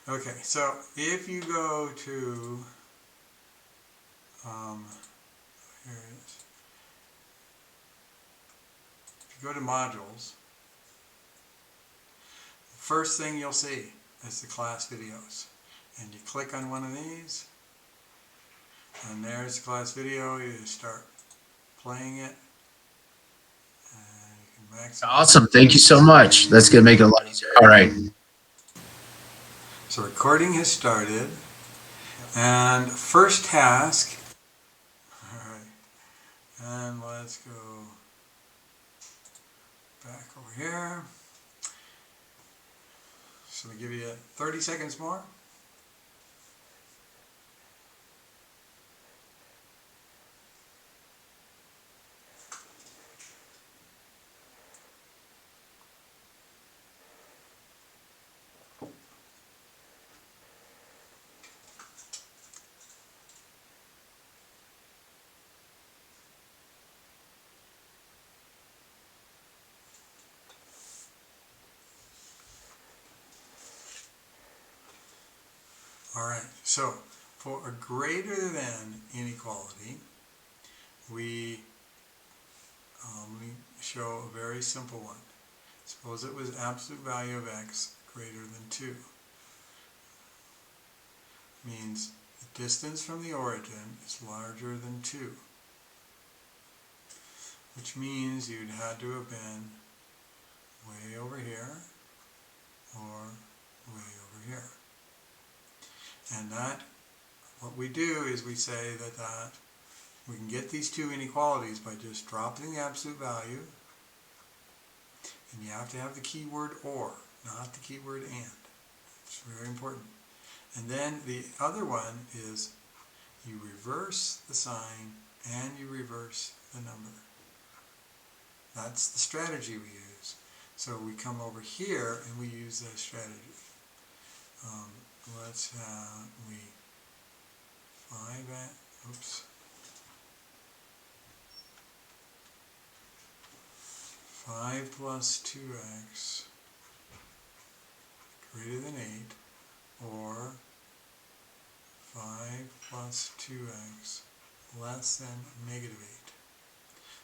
Okay, so if you go to, here it is. If you go to modules, the first thing you'll see is the class videos. And you click on one of these, and there's the class video. You start playing it, and you can maximize. Awesome. Thank you so much. That's going to make it a lot easier. All right. So recording has started, and first task, all right, and let's go back over here. So we give you 30 seconds more. All right, so for a greater than inequality, we show a very simple one. Suppose it was absolute value of x greater than 2. Means the distance from the origin is larger than 2. Which means you'd had to have been way over here or way over here. And that, what we do is we say that we can get these two inequalities by just dropping the absolute value, and you have to have the keyword or, not the keyword and. It's very important. And then the other one is you reverse the sign and you reverse the number. That's the strategy we use. So we come over here and we use that strategy. Let's have, 5 plus 2x greater than 8, or 5 plus 2x less than negative 8.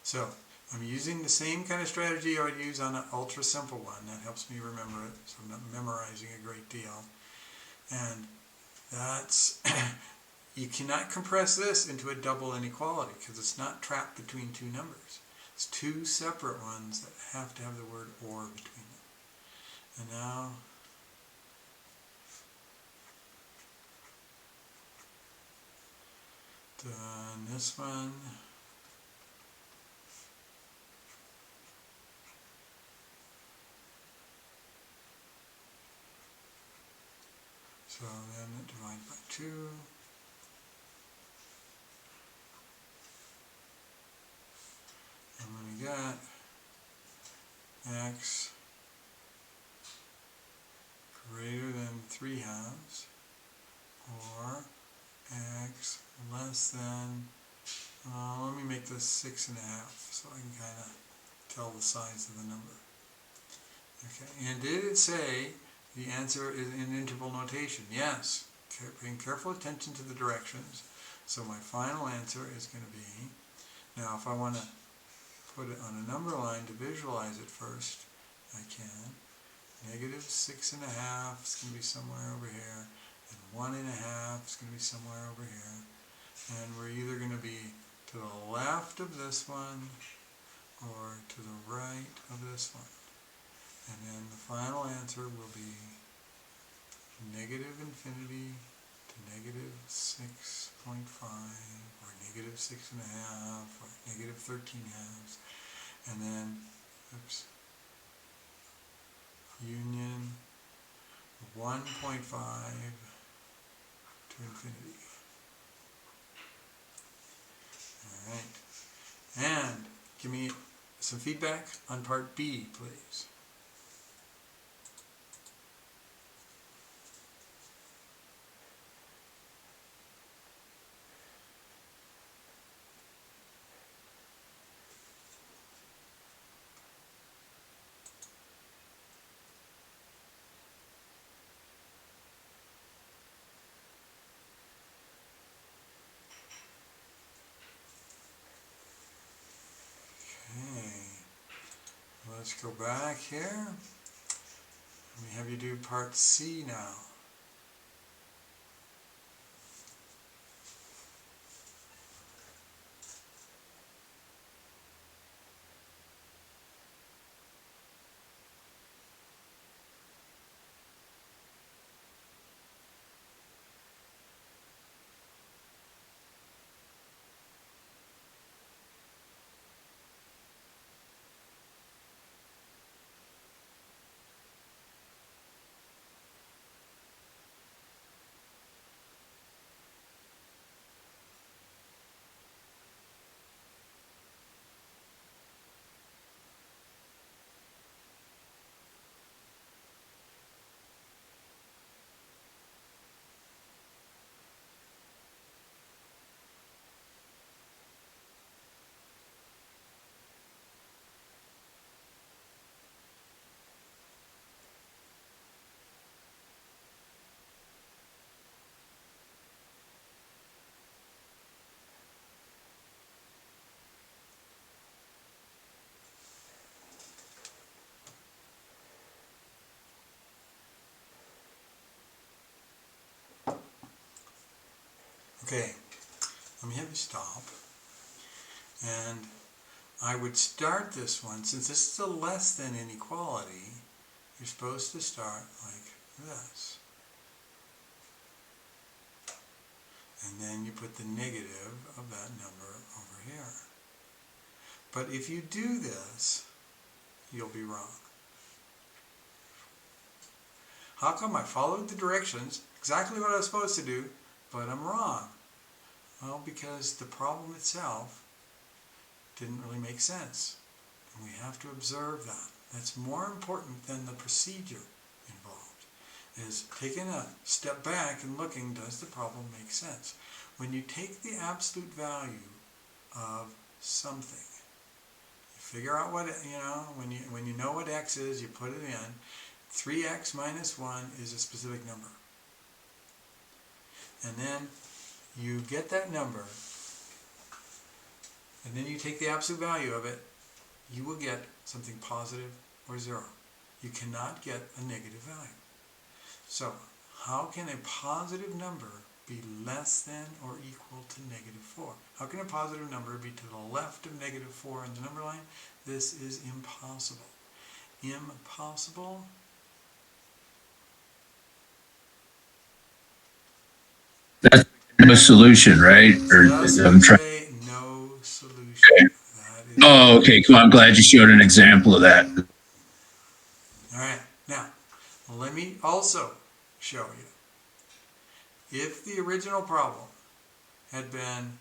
So I'm using the same kind of strategy I would use on an ultra simple one. That helps me remember it, so I'm not memorizing a great deal. And that's, you cannot compress this into a double inequality because it's not trapped between two numbers. It's two separate ones that have to have the word or between them. And now, done this one. So then divide by 2. And when we got x greater than 3 halves, or x less than, let me make this 6 1/2 so I can kind of tell the size of the number. Okay, and did it say the answer is in interval notation? Yes, paying careful attention to the directions. So my final answer is going to be, now if I want to put it on a number line to visualize it first, I can. Negative 6 1/2 is going to be somewhere over here, and 1 1/2 is going to be somewhere over here. And we're either going to be to the left of this one or to the right of this one. And then the final answer will be negative infinity to negative 6.5, or negative 6 1/2, or negative 13 halves. And then, union 1.5 to infinity. Alright. And give me some feedback on part B, please. let's go back here. Let me have you do part C now. Okay, let me have you stop. And I would start this one, since this is a less than inequality, you're supposed to start like this. And then you put the negative of that number over here. But if you do this, you'll be wrong. How come I followed the directions, exactly what I was supposed to do, but I'm wrong? Well, because the problem itself didn't really make sense. And we have to observe that. That's more important than the procedure involved, is taking a step back and looking, does the problem make sense? When you take the absolute value of something, you figure out what, when you know what x is, you put it in. 3x minus 1 is a specific number. And then you get that number, and then you take the absolute value of it, you will get something positive or 0. You cannot get a negative value. So, how can a positive number be less than or equal to negative 4? How can a positive number be to the left of negative 4 in the number line? This is impossible. Impossible. That's no solution, right? Or Just I'm trying. say no solution. Okay. That is Oh, okay. Cool. I'm glad you showed an example of that. all right. Now, let me also show you. If the original problem had been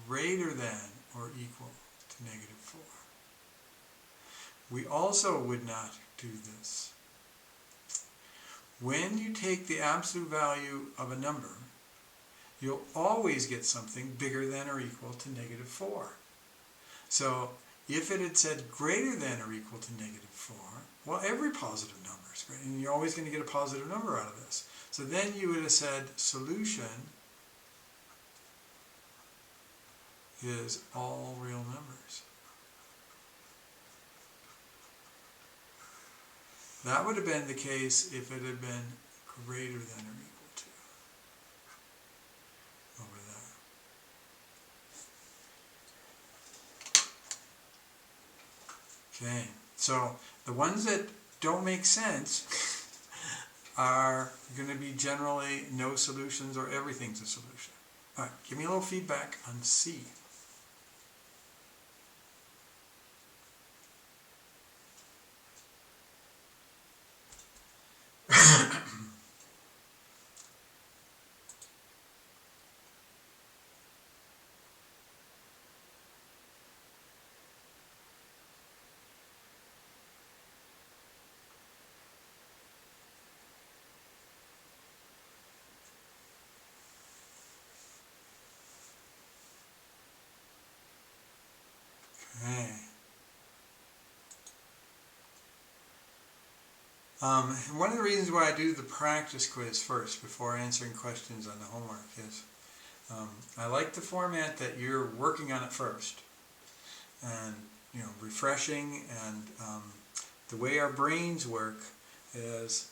greater than or equal to negative 4, we also would not do this. When you take the absolute value of a number, you'll always get something bigger than or equal to negative 4. So if it had said greater than or equal to negative 4, well, every positive number is great, and you're always going to get a positive number out of this. So then you would have said solution is all real numbers. That would have been the case if it had been greater than or equal to over there. Okay, so the ones that don't make sense are going to be generally no solutions or everything's a solution. All right, give me a little feedback on C. Okay. One of the reasons why I do the practice quiz first before answering questions on the homework is I like the format that you're working on it first. And refreshing, and the way our brains work is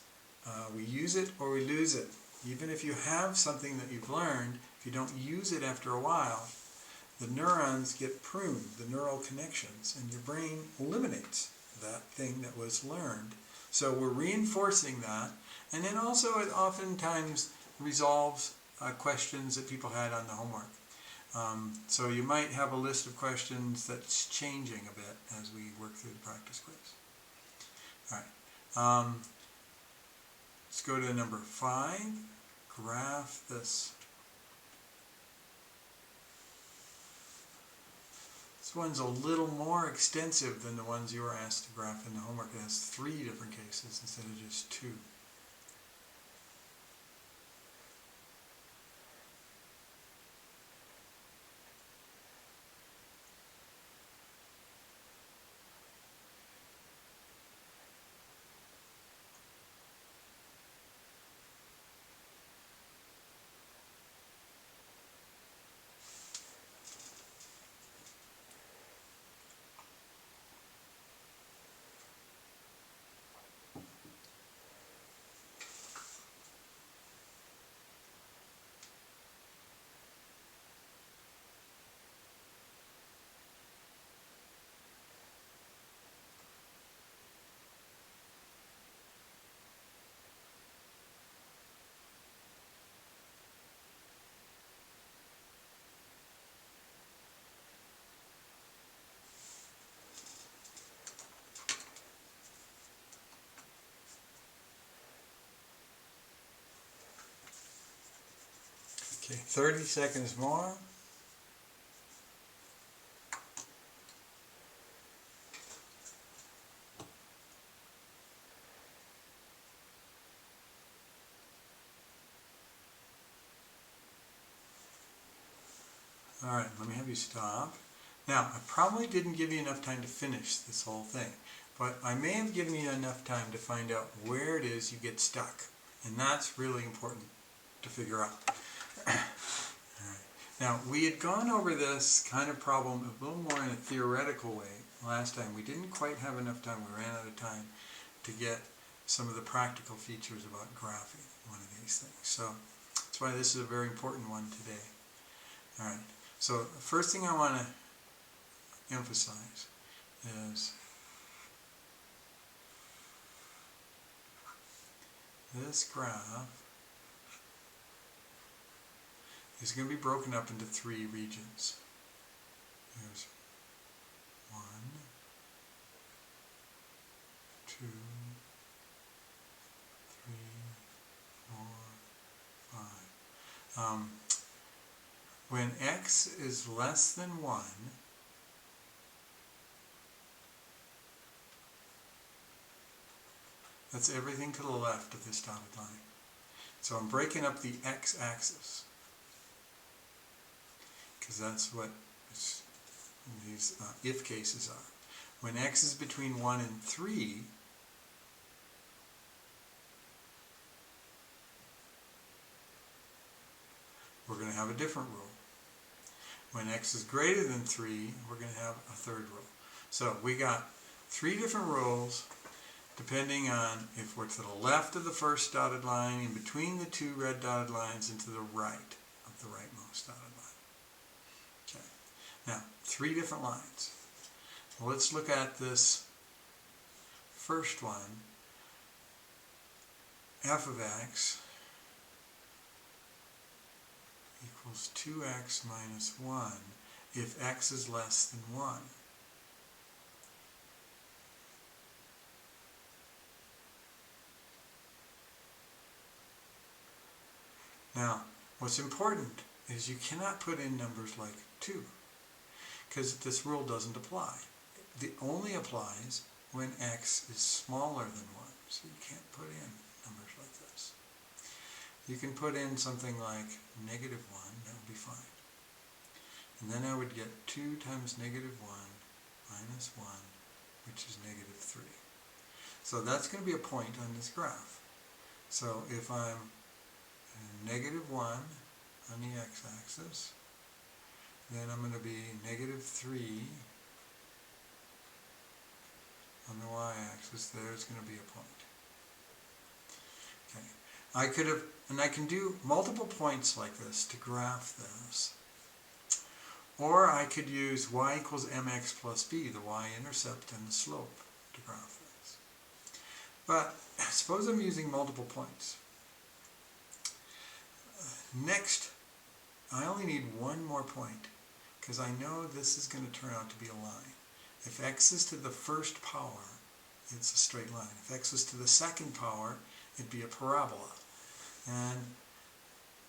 we use it or we lose it. Even if you have something that you've learned, if you don't use it after a while, the neurons get pruned, the neural connections, and your brain eliminates that thing that was learned. So we're reinforcing that, and then also it oftentimes resolves questions that people had on the homework. So you might have a list of questions that's changing a bit as we work through the practice quiz. All right. Let's go to number 5. Graph this. This one's a little more extensive than the ones you were asked to graph in the homework. It has 3 different cases instead of just 2. Okay, 30 seconds more. All right, let me have you stop. Now, I probably didn't give you enough time to finish this whole thing, but I may have given you enough time to find out where it is you get stuck, and that's really important to figure out. All right. Now, we had gone over this kind of problem a little more in a theoretical way last time. We didn't quite have enough time. We ran out of time to get some of the practical features about graphing one of these things. So that's why this is a very important one today. All right. So the first thing I want to emphasize is this graph is going to be broken up into 3 regions. There's 1, 2, 3, 4, 5. When x is less than 1, that's everything to the left of this dotted line. So I'm breaking up the x-axis, because that's what these if cases are. When x is between 1 and 3, we're going to have a different rule. When x is greater than 3, we're going to have a third rule. So we got 3 different rules depending on if we're to the left of the first dotted line, in between the 2 red dotted lines, and to the right of the rightmost dotted line. Okay. Now, 3 different lines. Well, let's look at this first one. F of x equals 2x minus 1 if x is less than 1. Now, what's important is you cannot put in numbers like 2, because this rule doesn't apply. It only applies when x is smaller than 1, so you can't put in numbers like this. You can put in something like negative 1, that would be fine. And then I would get 2 times negative 1 minus 1, which is negative 3. So that's going to be a point on this graph. So if I'm negative 1 on the x-axis, then I'm going to be negative 3 on the y-axis, there's going to be a point. Okay, I could have, and I can do multiple points like this to graph this. Or I could use y equals mx plus b, the y-intercept and the slope, to graph this. But suppose I'm using multiple points. Next, I only need one more point, because I know this is going to turn out to be a line. If x is to the first power, it's a straight line. If x is to the second power, it'd be a parabola. And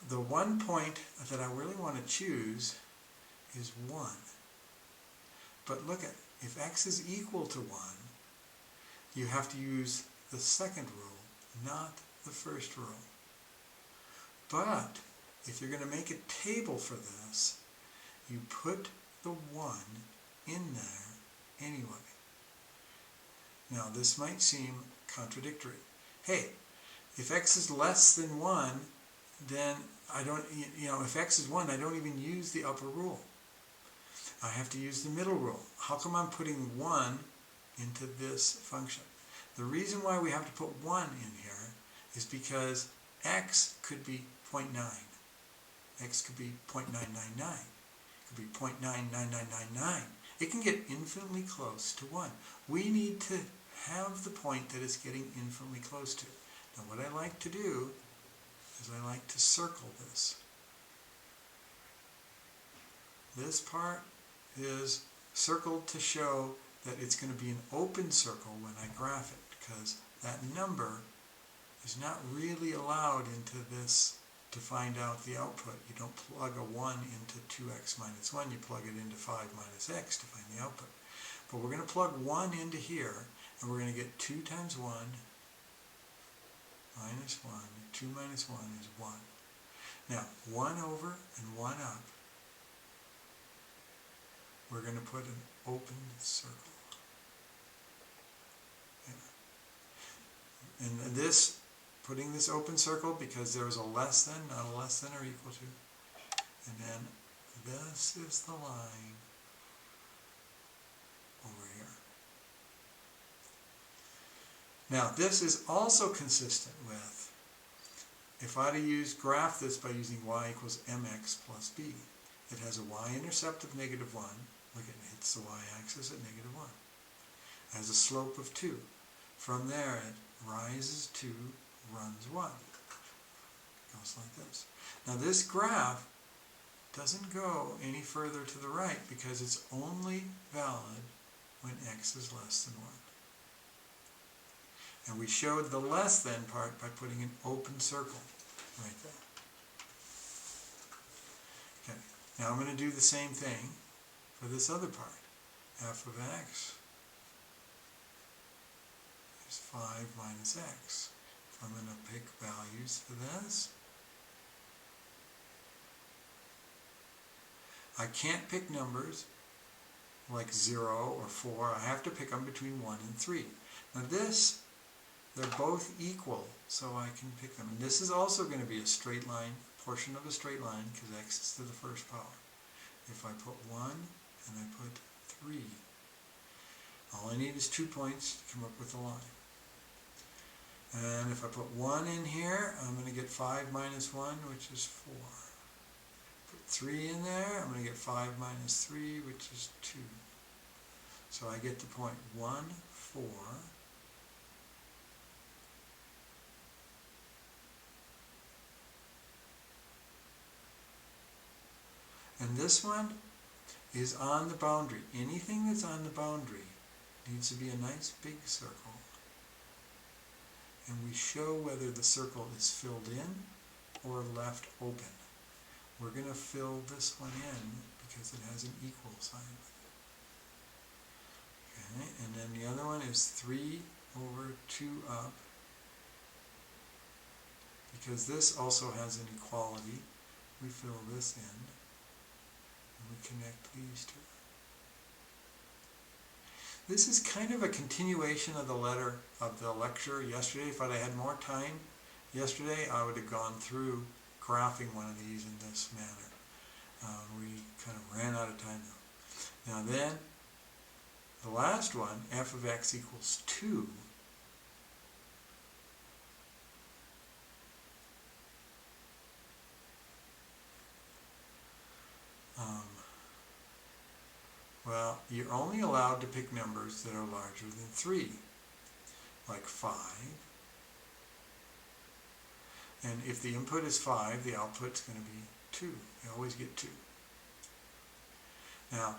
the one point that I really want to choose is 1. But look at, if x is equal to 1, you have to use the second rule, not the first rule. But if you're going to make a table for this, you put the 1 in there anyway. Now this might seem contradictory. Hey, if x is less than 1, then I don't, if x is 1, I don't even use the upper rule. I have to use the middle rule. How come I'm putting 1 into this function? The reason why we have to put 1 in here is because x could be 0.9. X could be 0.999. It could be 0.99999. It can get infinitely close to 1. We need to have the point that it's getting infinitely close to. Now what I like to do is I like to circle this. This part is circled to show that it's going to be an open circle when I graph it, because that number is not really allowed into this to find out the output. You don't plug a 1 into 2x minus 1, you plug it into 5 minus x to find the output. But we're going to plug 1 into here, and we're going to get 2 times 1 minus 1. 2 minus 1 is 1. Now, 1 over and 1 up, we're going to put an open circle. Yeah. And this, putting this open circle, because there's a less than, not a less than or equal to. And then this is the line over here. Now this is also consistent with, if I graph this by using y equals mx plus b, it has a y-intercept of -1. Look, it hits the y-axis at -1. It has a slope of 2. From there it rises 2, runs 1. Goes like this. Now this graph doesn't go any further to the right because it's only valid when x is less than 1. And we showed the less than part by putting an open circle right there. Okay, now I'm going to do the same thing for this other part. F of x is 5 minus x. If I'm going to pick values for this, I can't pick numbers like 0 or 4. I have to pick them between 1 and 3. Now this, they're both equal, so I can pick them. And this is also going to be a straight line, portion of a straight line, because x is to the first power. If I put 1 and I put 3, all I need is 2 points to come up with a line. And if I put 1 in here, I'm going to get 5 minus 1, which is 4. Put 3 in there, I'm going to get 5 minus 3, which is 2. So I get the point 1, 4. And this one is on the boundary. Anything that's on the boundary needs to be a nice big circle. And we show whether the circle is filled in or left open. We're going to fill this one in because it has an equal sign with it. Okay, and then the other one is 3 over 2 up. Because this also has an equality, we fill this in. And we connect these two. This is kind of a continuation of the lecture yesterday. If I had more time yesterday, I would have gone through graphing one of these in this manner. We kind of ran out of time though. Now then, the last one, f of x equals 2, well, you're only allowed to pick numbers that are larger than 3, like 5. And if the input is 5, the output's going to be 2. You always get 2. Now,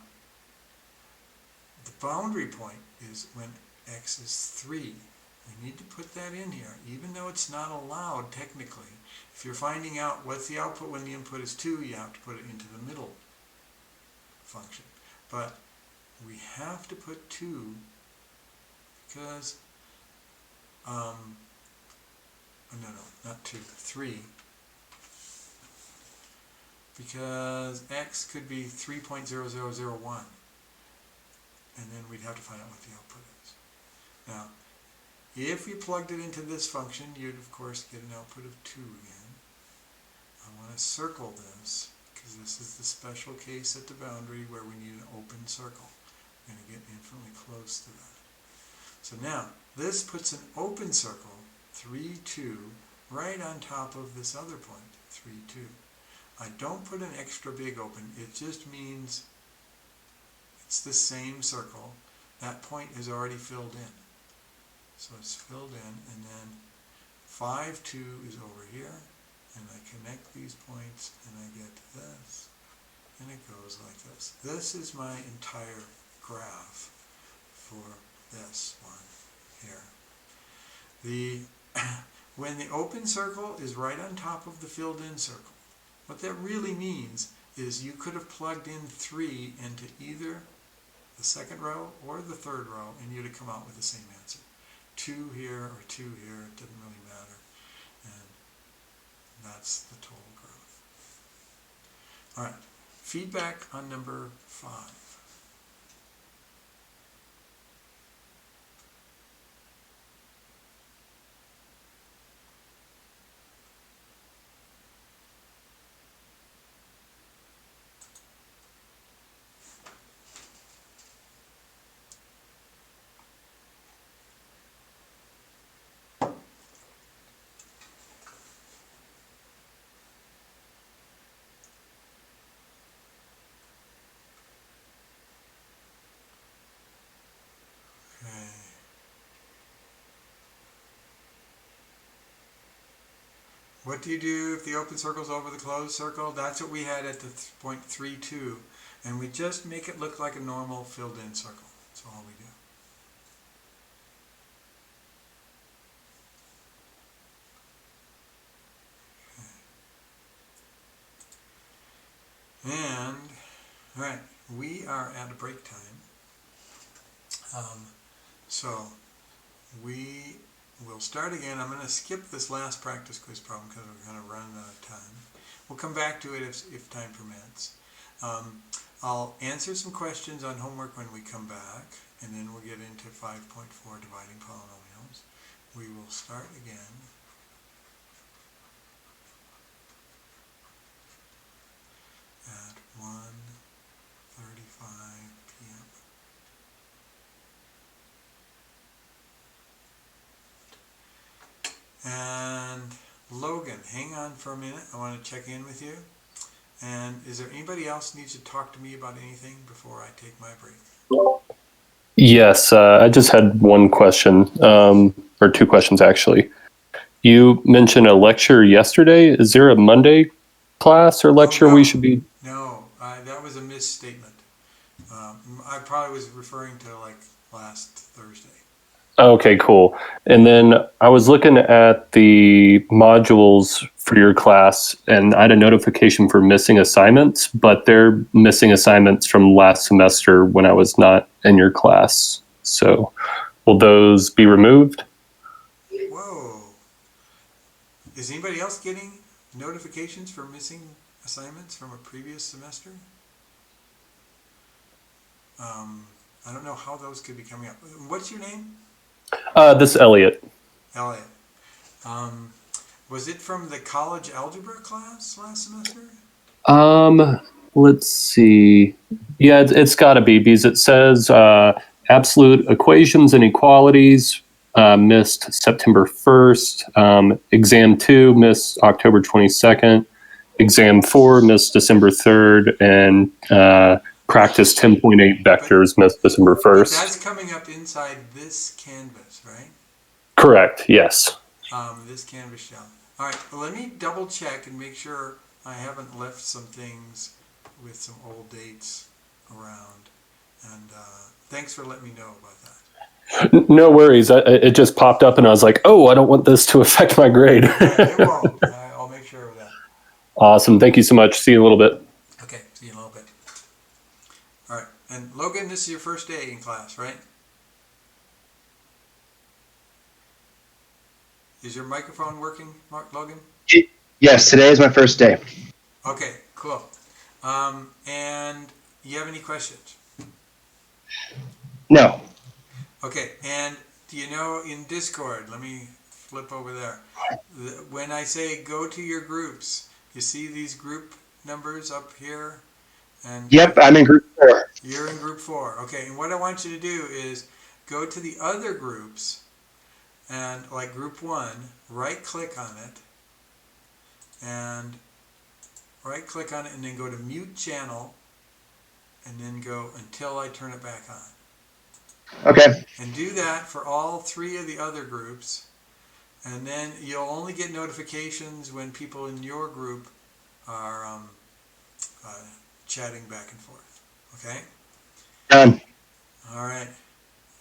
the boundary point is when x is 3. We need to put that in here, even though it's not allowed technically. If you're finding out what's the output when the input is 2, you have to put it into the middle function. But we have to put 2 because, no, not 2, 3. Because x could be 3.0001. And then we'd have to find out what the output is. Now, if you plugged it into this function, you'd of course get an output of 2 again. I want to circle this, because this is the special case at the boundary where we need an open circle. We're going to get infinitely close to that. So now, this puts an open circle, 3, 2, right on top of this other point, 3, 2. I don't put an extra big open, it just means it's the same circle. That point is already filled in. So it's filled in, and then 5, 2 is over here, and I connect these points, and I get this, and it goes like this. This is my entire graph for this one here. When the open circle is right on top of the filled in circle, what that really means is you could have plugged in 3 into either the second row or the third row, and you'd have come out with the same answer. 2 here or 2 here, it doesn't really matter. And that's the total growth. All right, feedback on number 5. What do you do if the open circle is over the closed circle? That's what we had at the point 3, 2. And we just make it look like a normal filled in circle. That's all we do. Okay. And, all right, we are at a break time. So we will start again. I'm going to skip this last practice quiz problem because we're kind of running out of time. We'll come back to it if time permits. I'll answer some questions on homework when we come back, and then we'll get into 5.4 dividing polynomials. We will start again at 1:35 p.m. And Logan, hang on for a minute. I want to check in with you. And is there anybody else who needs to talk to me about anything before I take my break? Yes, I just had one question, or two questions actually. You mentioned a lecture yesterday. Is there a Monday class or lecture we should be? No, that was a misstatement. I probably was referring to like last Thursday. Okay, cool. And then I was looking at the modules for your class, and I had a notification for missing assignments, but they're missing assignments from last semester when I was not in your class. So will those be removed? Whoa. Is anybody else getting notifications for missing assignments from a previous semester? I don't know how those could be coming up. What's your name? This is Elliot. Elliot. Was it from the college algebra class last semester? Let's see. Yeah, it's got to be because it says absolute equations and equalities missed September 1st. Exam 2 missed October 22nd. Exam 4 missed December 3rd. And practice 10.8 vectors missed December 1st. But that's coming up inside this canvas, right? Correct, yes. This canvas shell. All right, well, let me double check and make sure I haven't left some things with some old dates around. And thanks for letting me know about that. No worries. It just popped up and I was like, oh, I don't want this to affect my grade. It won't. I'll make sure of that. Awesome. Thank you so much. See you in a little bit. Okay, see you in a little bit. All right, and Logan, this is your first day in class, right? Is your microphone working, Logan? Yes, today is my first day. Okay, cool. And you have any questions? No. Okay, and do you know in Discord, let me flip over there. When I say go to your groups, you see these group numbers up here? And Yep, I'm in group 4. You're in group 4. Okay, and what I want you to do is go to the other groups and like group 1, right click on it and then go to mute channel and then go until I turn it back on. Okay. And do that for all 3 of the other groups, and then you'll only get notifications when people in your group are chatting back and forth. Okay? Done. All right.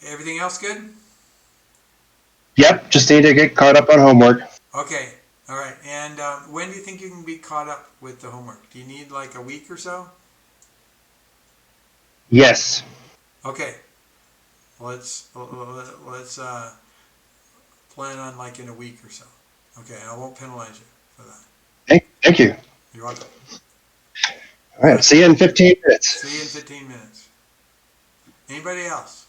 Everything else good? Yep, just need to get caught up on homework. Okay. All right. And when do you think you can be caught up with the homework? Do you need like a week or so? Yes. Okay. Let's plan on like in a week or so. Okay, I won't penalize you for that. Thank you. You're welcome. All right, see you in 15 minutes. See you in 15 minutes. Anybody else?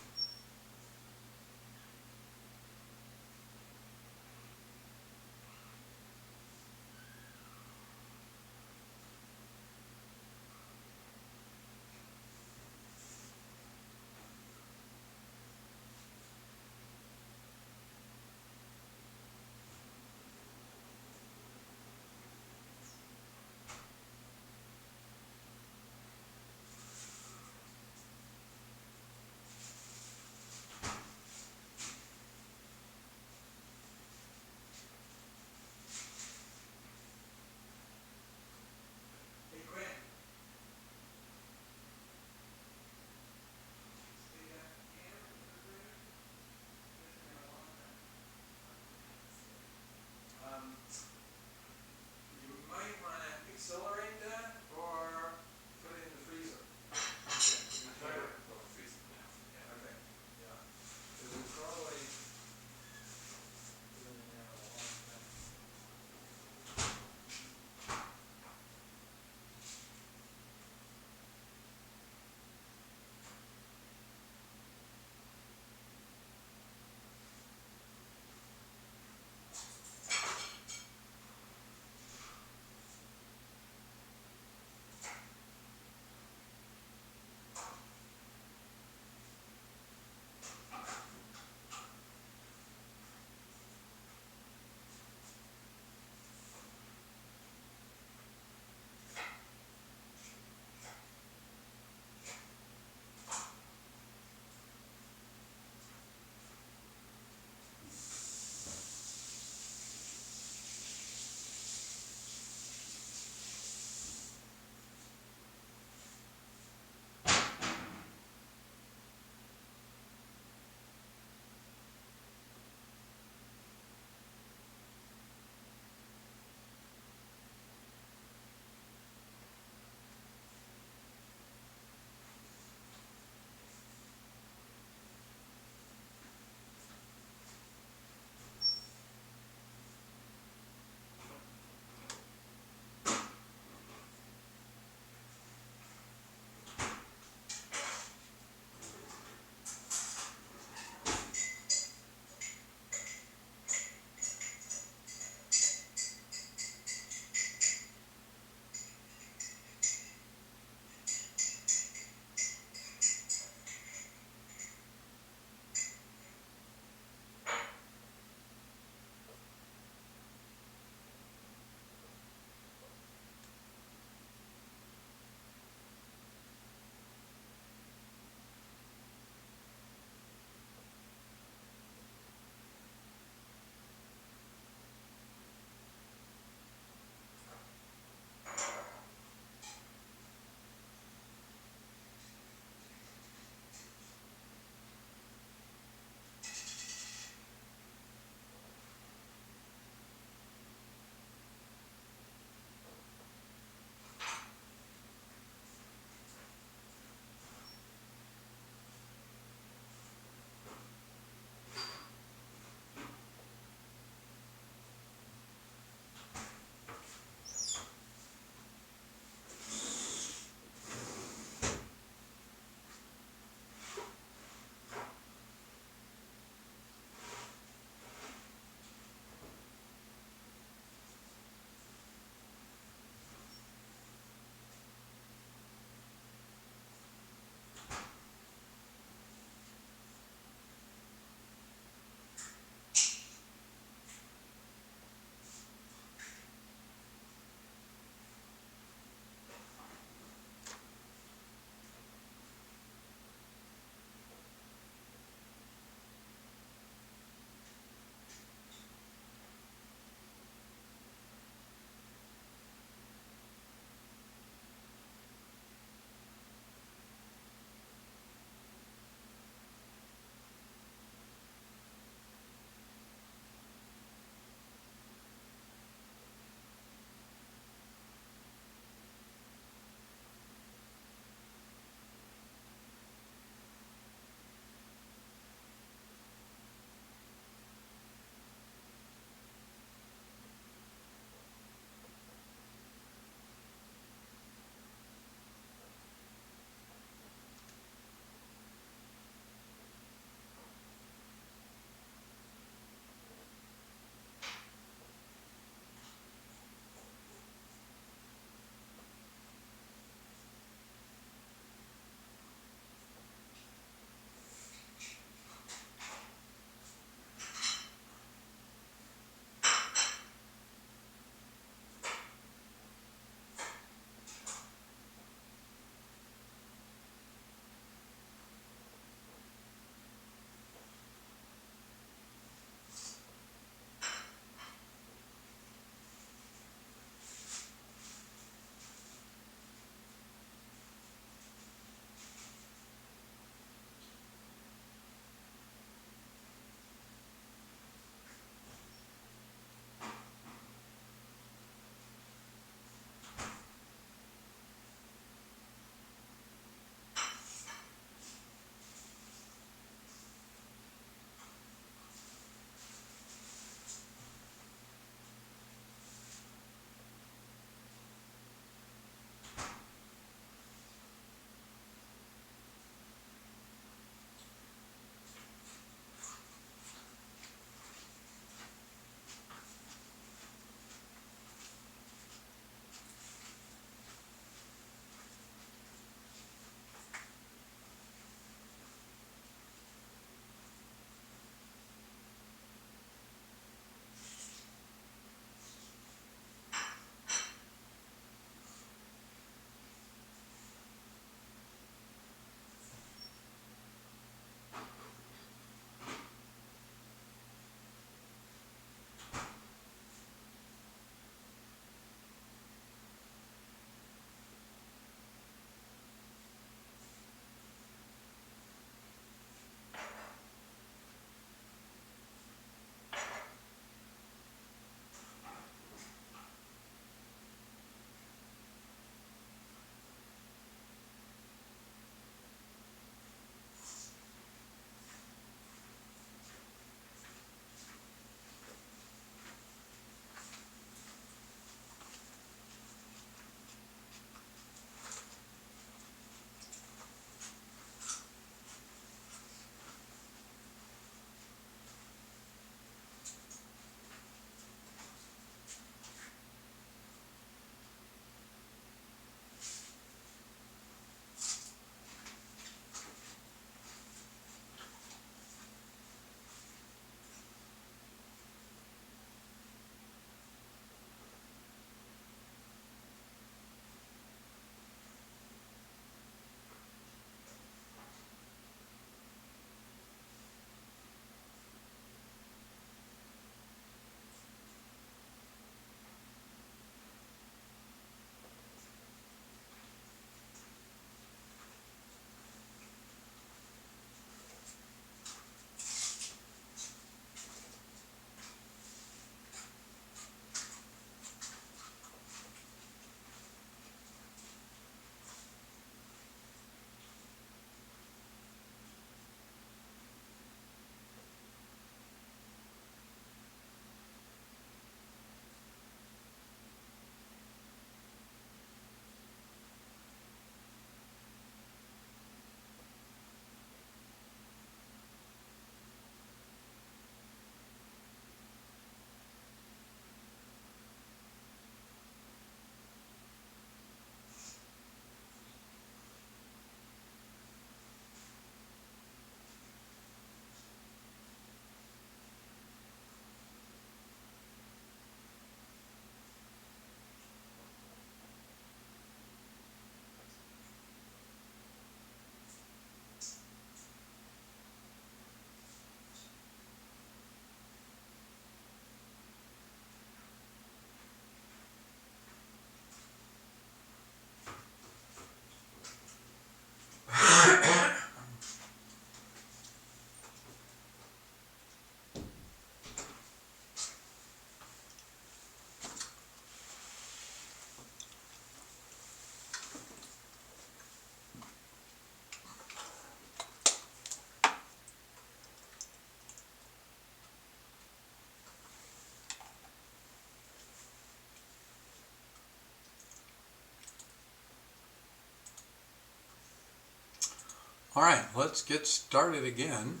All right, let's get started again.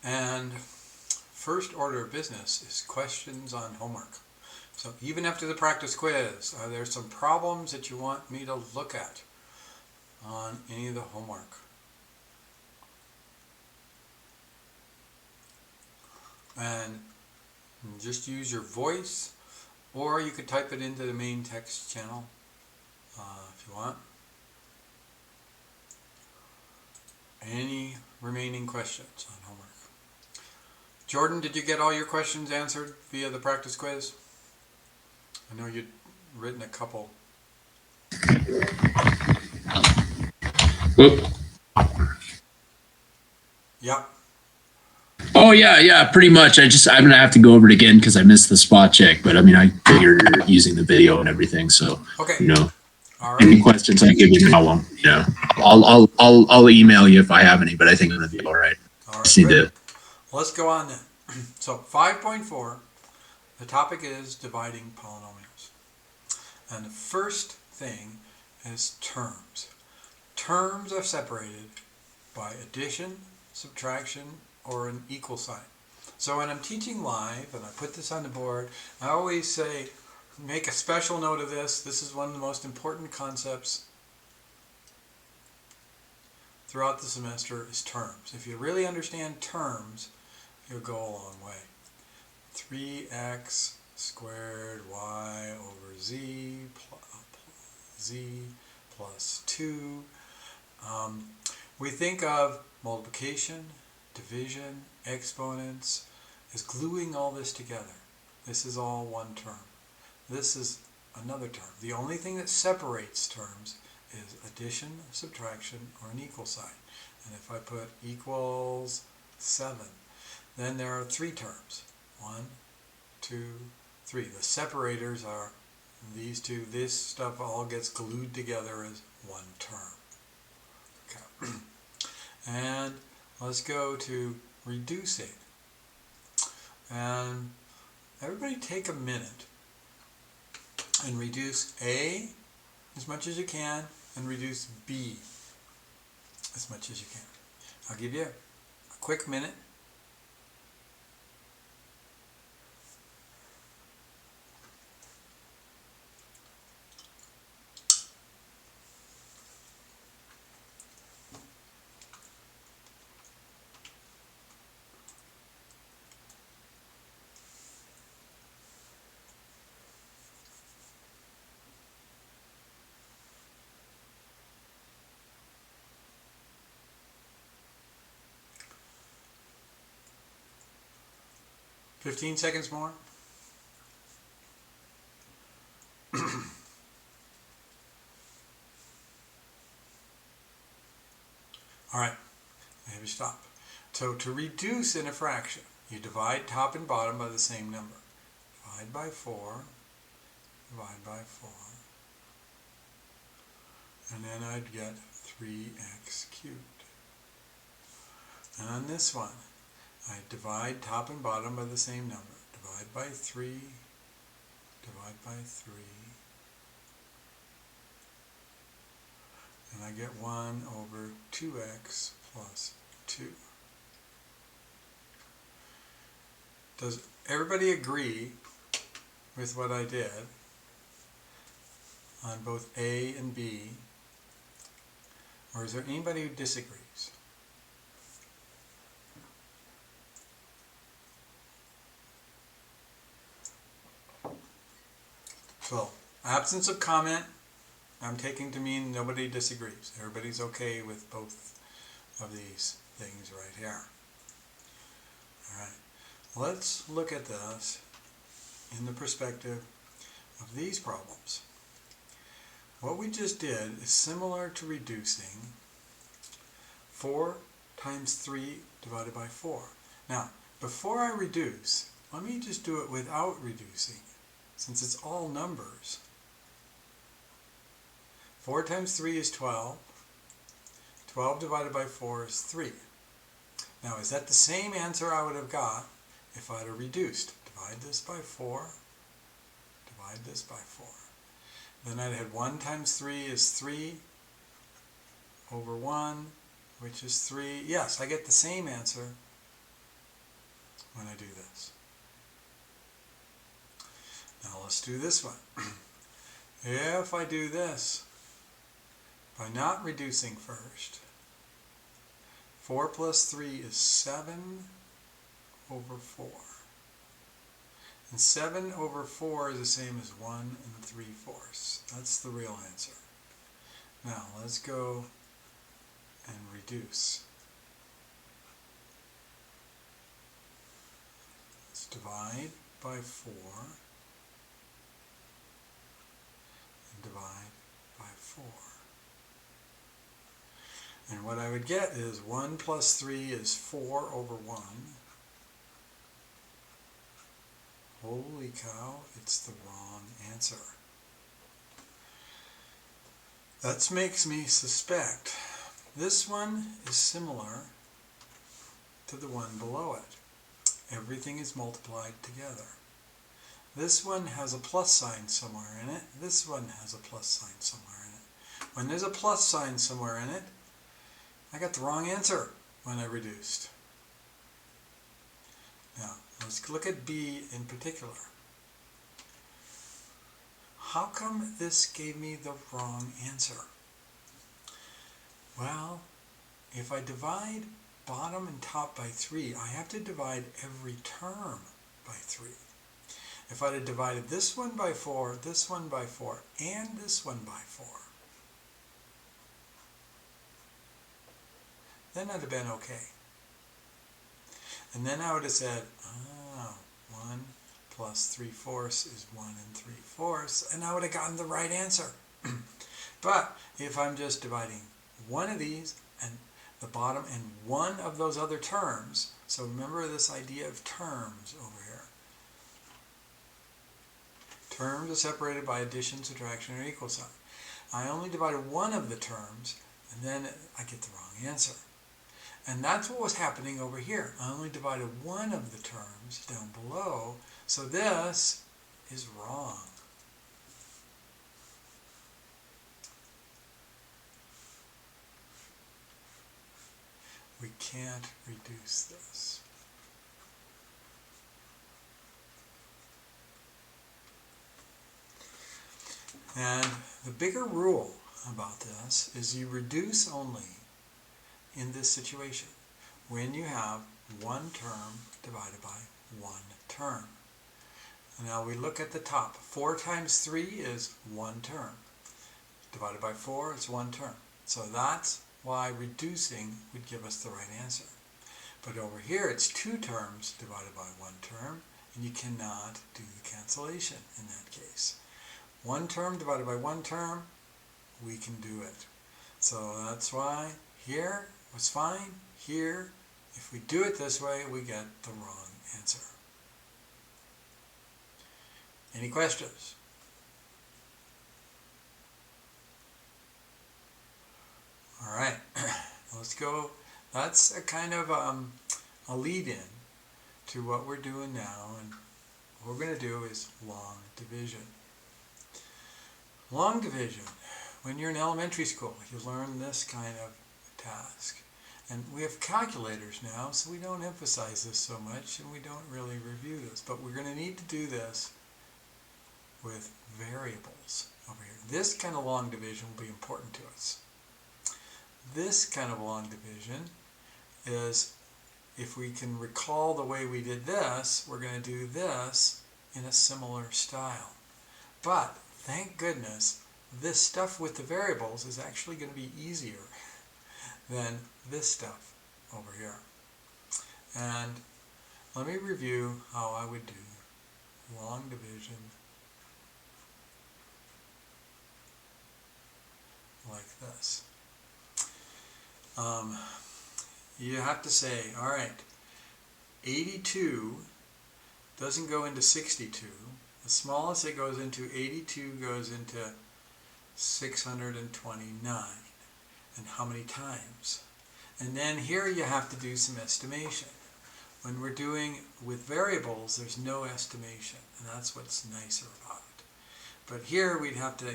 And first order of business is questions on homework. So even after the practice quiz, are there some problems that you want me to look at on any of the homework? And just use your voice, or you could type it into the main text channel if you want. Any remaining questions on homework? Jordan, did you get all your questions answered via the practice quiz? I know you'd written a couple. Whoop. Yeah. Oh yeah, pretty much. I'm gonna have to go over it again because I missed the spot check. But I mean, I figured you're using the video and everything, so Okay. you know, All right. any questions I give you now, I'll email you if I have any. But I think I'm gonna be all right. All right. Just need Good. to. Let's go on then. So 5.4, the topic is dividing polynomials. And the first thing is terms. Terms are separated by addition, subtraction, or an equal sign. So when I'm teaching live, and I put this on the board, I always say, make a special note of this. This is one of the most important concepts throughout the semester is terms. If you really understand terms, you'll go a long way. 3x squared y over z plus 2. We think of multiplication, division, exponents as gluing all this together. This is all one term. This is another term. The only thing that separates terms is addition, subtraction, or an equal sign. And if I put equals 7, then there are 3 terms. 1, 2, 3. The separators are these two. This stuff all gets glued together as one term. Okay. And let's go to reducing. And everybody take a minute and reduce A as much as you can and reduce B as much as you can. I'll give you a quick minute. $15 seconds more. All right, maybe stop. So to reduce in a fraction, you divide top and bottom by the same number. Divide by 4, divide by 4, and then I'd get 3x cubed. And on this one, I divide top and bottom by the same number. Divide by 3, divide by 3, and I get 1 over 2x plus 2. Does everybody agree with what I did on both A and B? Or is there anybody who disagrees? So, absence of comment, I'm taking to mean nobody disagrees. Everybody's okay with both of these things right here. All right, let's look at this in the perspective of these problems. What we just did is similar to reducing 4 times 3 divided by 4. Now, before I reduce, let me just do it without reducing, since it's all numbers. 4 times 3 is 12. 12 divided by 4 is 3. Now, is that the same answer I would have got if I'd have reduced? Divide this by 4. Divide this by 4. Then I'd had 1 times 3 is 3 over 1 which is 3. Yes, I get the same answer when I do this. Now let's do this one. If I do this, by not reducing first, 4 plus 3 is 7 over 4. And 7 over 4 is the same as 1 3/4. That's the real answer. Now let's go and reduce. Let's divide by 4 and divide by 4. And what I would get is 1 plus 3 is 4 over 1. Holy cow, it's the wrong answer. That makes me suspect this one is similar to the one below it. Everything is multiplied together. This one has a plus sign somewhere in it. This one has a plus sign somewhere in it. When there's a plus sign somewhere in it, I got the wrong answer when I reduced. Now, let's look at B in particular. How come this gave me the wrong answer? Well, if I divide bottom and top by 3, I have to divide every term by 3. If I'd have divided this one by 4, this one by 4, and this one by 4, then I'd have been okay. And then I would have said, 1 plus 3/4 is 1 3/4, and I would have gotten the right answer. But if I'm just dividing one of these and the bottom and one of those other terms, so remember this idea of terms over here. Terms are separated by addition, subtraction, or equal sign. I only divided one of the terms, and then I get the wrong answer. And that's what was happening over here. I only divided one of the terms down below, so this is wrong. We can't reduce this. And the bigger rule about this is you reduce only in this situation when you have one term divided by one term. Now we look at the top. 4 times 3 is one term. Divided by 4 is one term. So that's why reducing would give us the right answer. But over here it's 2 terms divided by one term, and you cannot do the cancellation in that case. One term divided by one term, we can do it. So that's why here was fine. Here, if we do it this way, we get the wrong answer. Any questions? All right, let's go. That's a kind of a lead-in to what we're doing now, and what we're going to do is long division. Long division. When you're in elementary school, you learn this kind of task. And we have calculators now, so we don't emphasize this so much, and we don't really review this. But we're going to need to do this with variables over here. This kind of long division will be important to us. This kind of long division is, if we can recall the way we did this, we're going to do this in a similar style. But thank goodness, this stuff with the variables is actually going to be easier than this stuff over here. And let me review how I would do long division like this. You have to say, all right, 82 doesn't go into 62. The smallest it goes into, 82, goes into 629. And how many times? And then here you have to do some estimation. When we're doing with variables, there's no estimation, and that's what's nicer about it. But here we'd have to,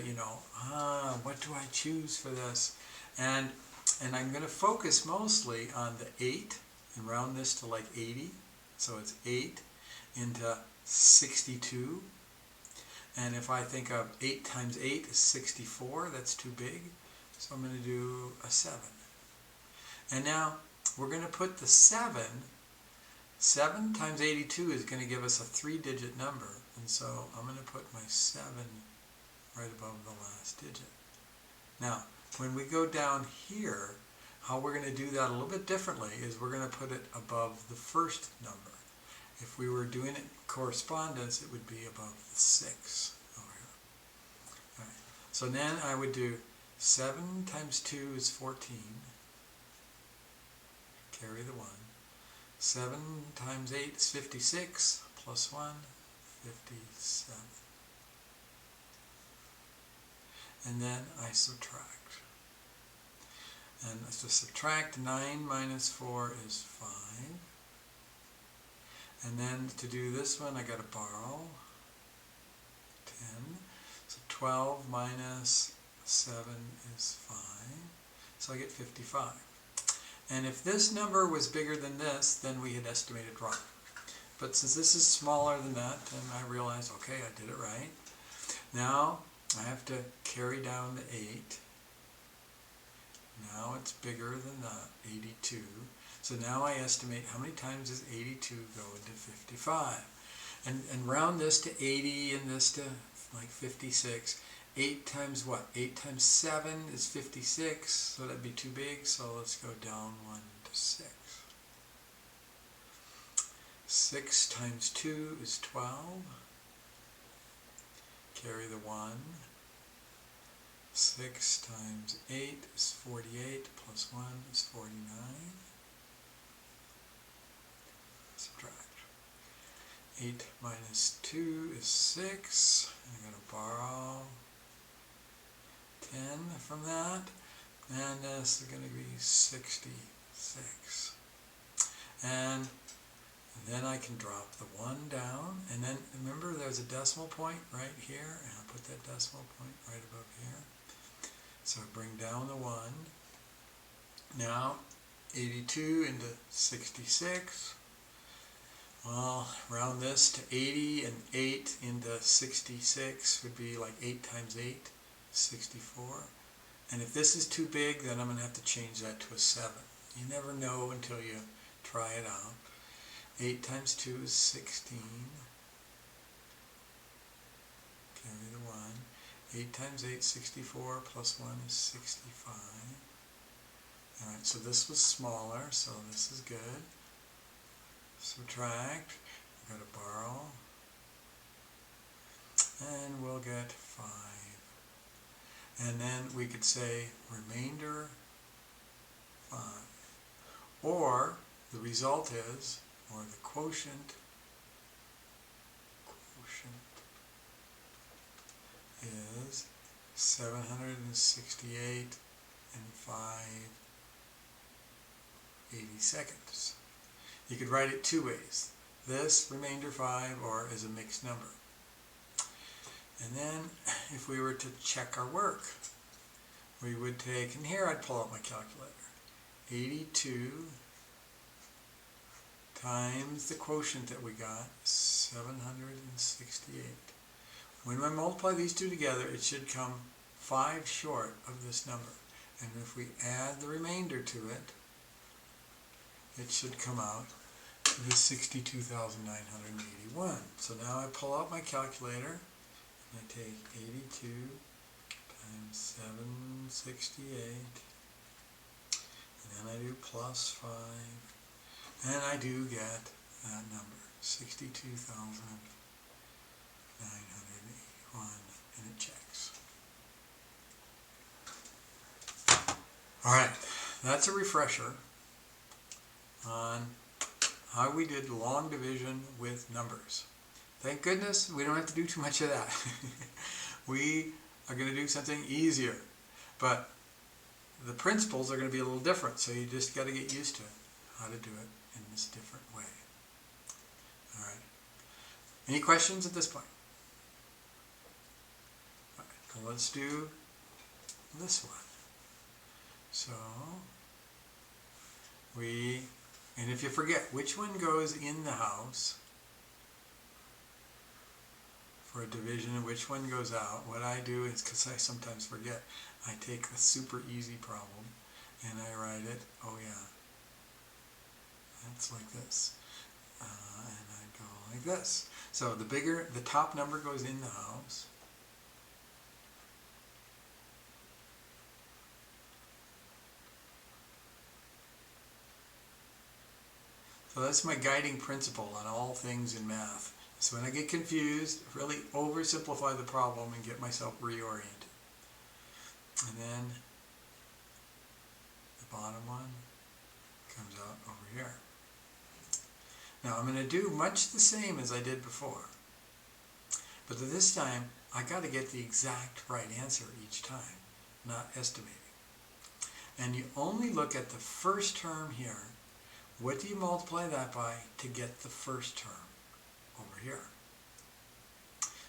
what do I choose for this? And And I'm going to focus mostly on the 8 and round this to like 80. So it's 8 into 62. And if I think of 8 times 8 is 64, that's too big. So I'm going to do a 7. And now we're going to put the 7 times 82 is going to give us a 3-digit number. And so I'm going to put my 7 right above the last digit. Now, when we go down here, how we're going to do that a little bit differently is we're going to put it above the first number. If we were doing it in correspondence, it would be above the 6 over here. All right. So then I would do 7 times 2 is 14. Carry the 1. 7 times 8 is 56, plus 1, 57. And then I subtract. And to subtract 9 minus 4 is 5. And then to do this one, I got to borrow 10. So 12 minus 7 is 5. So I get 55. And if this number was bigger than this, then we had estimated wrong. But since this is smaller than that, then I realize, okay, I did it right. Now I have to carry down the 8. Now it's bigger than the 82. So now I estimate how many times does 82 go into 55. And round this to 80 and this to like 56. 8 times what? 8 times 7 is 56, so that'd be too big, so let's go down 1 to 6. 6 times 2 is 12. Carry the 1. 6 times 8 is 48, plus 1 is 49. Subtract. 8 minus 2 is 6. I'm going to borrow 10 from that, and this is going to be 66. And then I can drop the 1 down, and then remember there's a decimal point right here, and I'll put that decimal point right above here. So I bring down the 1. Now 82 into 66. Well, round this to 80, and 8 into 66 would be like 8 times 8, 64. And if this is too big, then I'm going to have to change that to a 7. You never know until you try it out. 8 times 2 is 16. Carry the 1. 8 times 8 is 64, plus 1 is 65. Alright, so this was smaller, so this is good. Subtract, we're going to borrow, and we'll get 5. And then we could say remainder 5. Or the result is, or the quotient is 768 and 5/82. You could write it two ways. This remainder 5 or as a mixed number. And then if we were to check our work, we would take, and here I'd pull out my calculator, 82 times the quotient that we got, 768. When I multiply these two together, it should come 5 short of this number. And if we add the remainder to it, it should come out to the 62,981. So now I pull out my calculator, and I take 82 times 768, and then I do plus 5, and I do get that number, 62,981, and it checks. Alright, that's a refresher on how we did long division with numbers. Thank goodness we don't have to do too much of that. We are going to do something easier, but the principles are going to be a little different, so you just got to get used to how to do it in this different way. All right. Any questions at this point? All right, so let's do this one. So and if you forget which one goes in the house for a division and which one goes out, what I do is, because I sometimes forget, I take a super easy problem and I write it, oh yeah, that's like this. And I go like this. So the top number goes in the house. So that's my guiding principle on all things in math. So when I get confused, really oversimplify the problem and get myself reoriented. And then the bottom one comes out over here. Now I'm going to do much the same as I did before. But this time, I got to get the exact right answer each time, not estimating. And you only look at the first term here. What do you multiply that by to get the first term over here?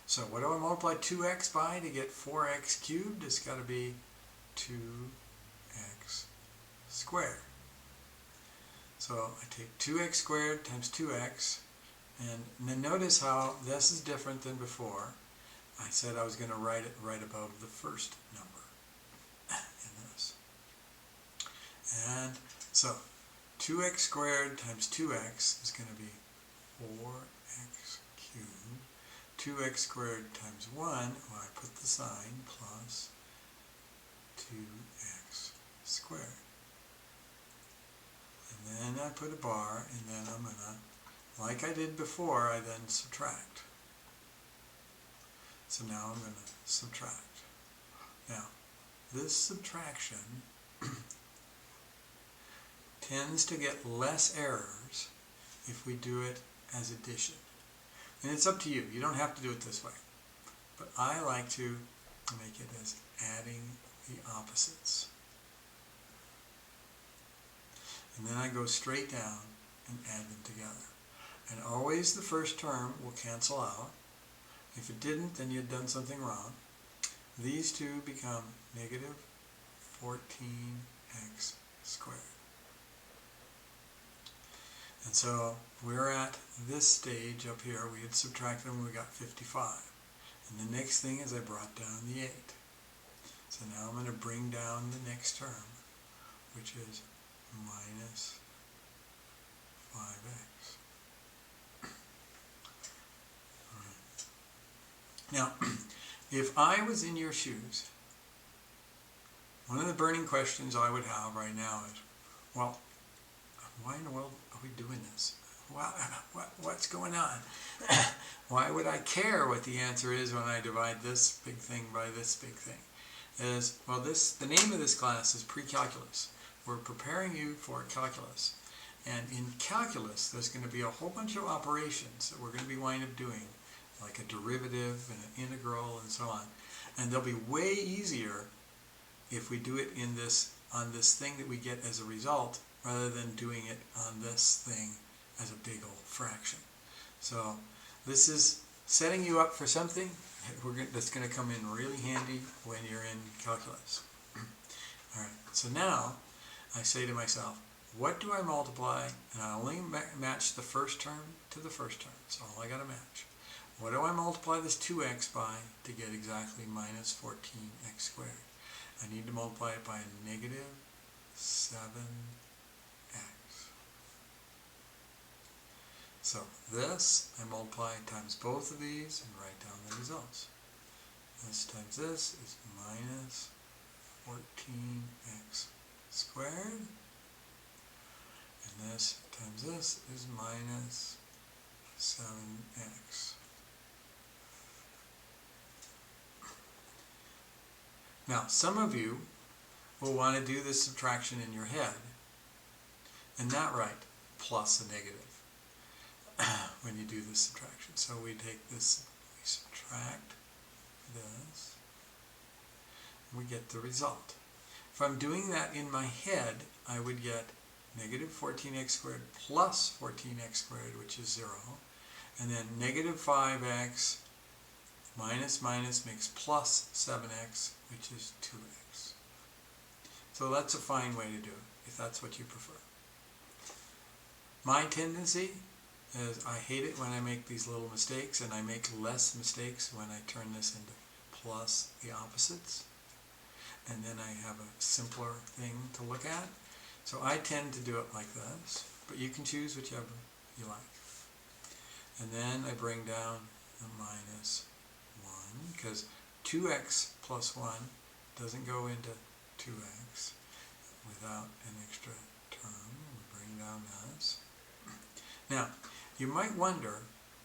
So what do I multiply 2x by to get 4x cubed? It's got to be 2x squared. So I take 2x squared times 2x, and then notice how this is different than before. I said I was going to write it right above the first number in this. And so 2x squared times 2x is going to be 4x cubed. 2x squared times 1, well, I put the sign, plus 2x squared. And then I put a bar, and then I'm going to, like I did before, I then subtract. So now I'm going to subtract. Now, this subtraction tends to get less errors if we do it as addition. And it's up to you. You don't have to do it this way. But I like to make it as adding the opposites. And then I go straight down and add them together. And always the first term will cancel out. If it didn't, then you'd done something wrong. These two become negative 14x squared. And so we're at this stage up here. We had subtracted them, we got 55. And the next thing is I brought down the 8. So now I'm going to bring down the next term, which is minus 5x. Now, if I was in your shoes, one of the burning questions I would have right now is, well, why in the world are we doing this? What's going on? Why would I care what the answer is when I divide this big thing by this big thing? Well, the name of this class is PreCalculus. We're preparing you for calculus. And in calculus, there's going to be a whole bunch of operations that we're going to be wind up doing, like a derivative and an integral and so on. And they'll be way easier if we do it on this thing that we get as a result, rather than doing it on this thing as a big old fraction. So this is setting you up for something that's going to come in really handy when you're in calculus. All right, so now I say to myself, what do I multiply? And I only match the first term to the first term. That's all I got to match. What do I multiply this 2x by to get exactly minus 14x squared? I need to multiply it by a negative 7x. So this, I multiply times both of these and write down the results. This times this is minus 14x squared. And this times this is minus 7x. Now, some of you will want to do this subtraction in your head and not write plus a negative when you do this subtraction. So we take this, we subtract this, and we get the result. If I'm doing that in my head, I would get negative 14x squared plus 14x squared, which is 0, and then negative 5x minus minus makes plus 7x, which is 2x. So that's a fine way to do it, if that's what you prefer. My tendency is I hate it when I make these little mistakes, and I make less mistakes when I turn this into plus the opposites. And then I have a simpler thing to look at. So I tend to do it like this, but you can choose whichever you like. And then I bring down the minus 1, because 2x plus 1 doesn't go into 2x without an extra term. We bring down this. Now, you might wonder,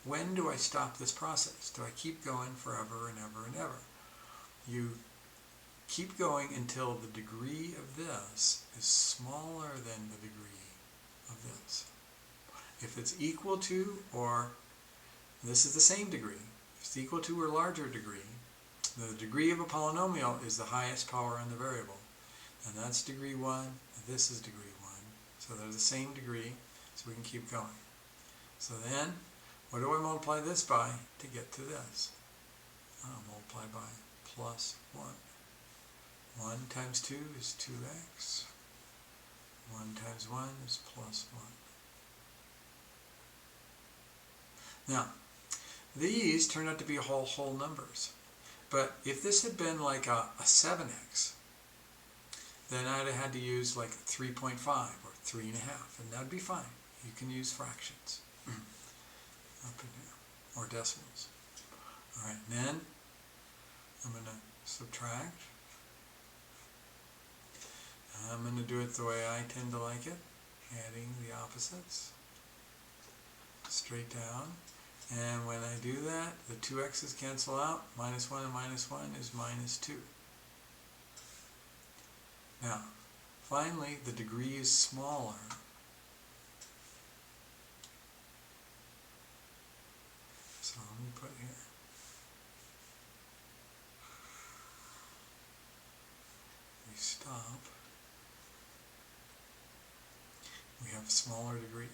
when do I stop this process? Do I keep going forever and ever and ever? You keep going until the degree of this is smaller than the degree of this. If it's equal to, or this is the same degree, if it's equal to or larger degree, the degree of a polynomial is the highest power in the variable. And that's degree 1, and this is degree 1. So they're the same degree, so we can keep going. So then, what do I multiply this by to get to this? I'll multiply by plus 1. 1 times 2 is 2x. 1 times 1 is plus 1. Now, these turn out to be whole numbers. But if this had been like a 7x, then I'd have had to use like 3.5 or 3.5, and that'd be fine. You can use fractions up in here, or decimals. All right, and then I'm going to subtract. I'm going to do it the way I tend to like it, adding the opposites straight down. And when I do that, the 2x's cancel out. Minus 1 and minus 1 is minus 2. Now, finally, the degree is smaller. So let me put here. We stop. We have a smaller degree.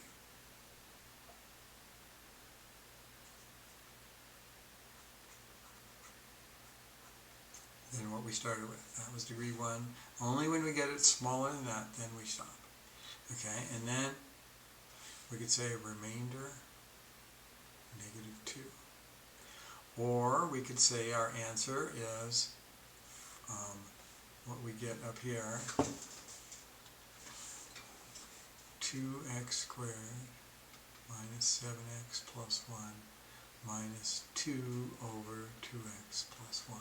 Than what we started with. That was degree 1. Only when we get it smaller than that, then we stop. Okay, and then we could say remainder negative 2. Or we could say our answer is what we get up here, 2x squared minus 7x plus 1 minus 2 over 2x plus 1.